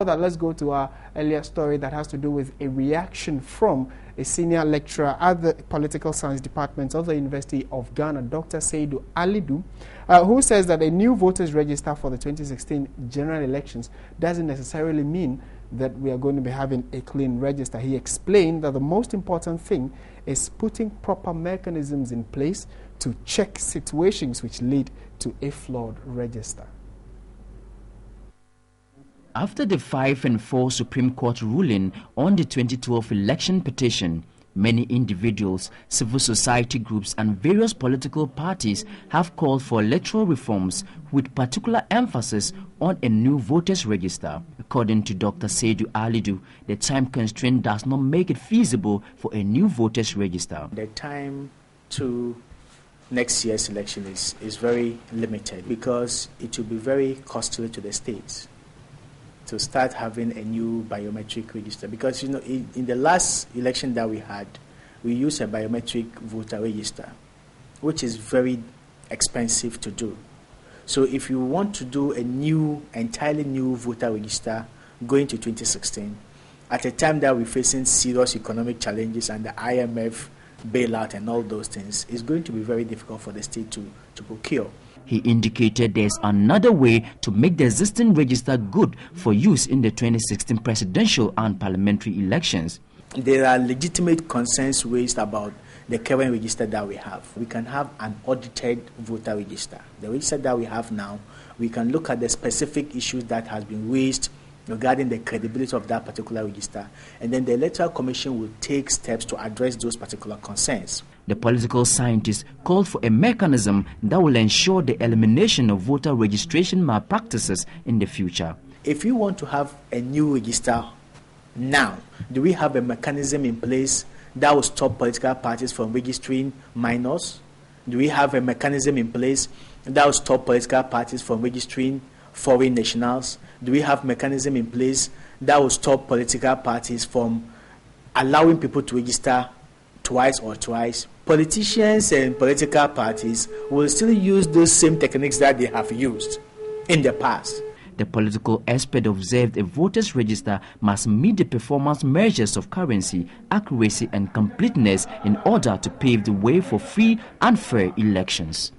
That, let's go to our earlier story that has to do with a reaction from a senior lecturer at the Political Science Department of the University of Ghana, Dr. Alidu, who says that a new voters register for the 2016 general elections doesn't necessarily mean that we are going to be having a clean register. He explained that the most important thing is putting proper mechanisms in place to check situations which lead to a flawed register. After the 5-4 Supreme Court ruling on the 2012 election petition, many individuals, civil society groups and various political parties have called for electoral reforms with particular emphasis on a new voters register. According to Dr. Alidu, the time constraint does not make it feasible for a new voters register. The time to next year's election is very limited because it will be very costly to the states to start having a new biometric register, because in the last election that we had, we used a biometric voter register, which is very expensive to do. So if you want to do a entirely new voter register going to 2016, at a time that we're facing serious economic challenges and the IMF bailout and all those things, it's going to be very difficult for the state to procure. He indicated there's another way to make the existing register good for use in the 2016 presidential and parliamentary elections. There are legitimate concerns raised about the current register that we have. We can have an audited voter register. The register that we have now, we can look at the specific issues that has been raised regarding the credibility of that particular register, and then the Electoral Commission will take steps to address those particular concerns. The political scientist called for a mechanism that will ensure the elimination of voter registration malpractices in the future. If you want to have a new register now, do we have a mechanism in place that will stop political parties from registering minors? Do we have a mechanism in place that will stop political parties from registering foreign nationals? Do we have a mechanism in place that will stop political parties from allowing people to register twice or thrice? Politicians and political parties will still use those same techniques that they have used in the past. The political expert observed a voters register must meet the performance measures of currency, accuracy and completeness in order to pave the way for free and fair elections.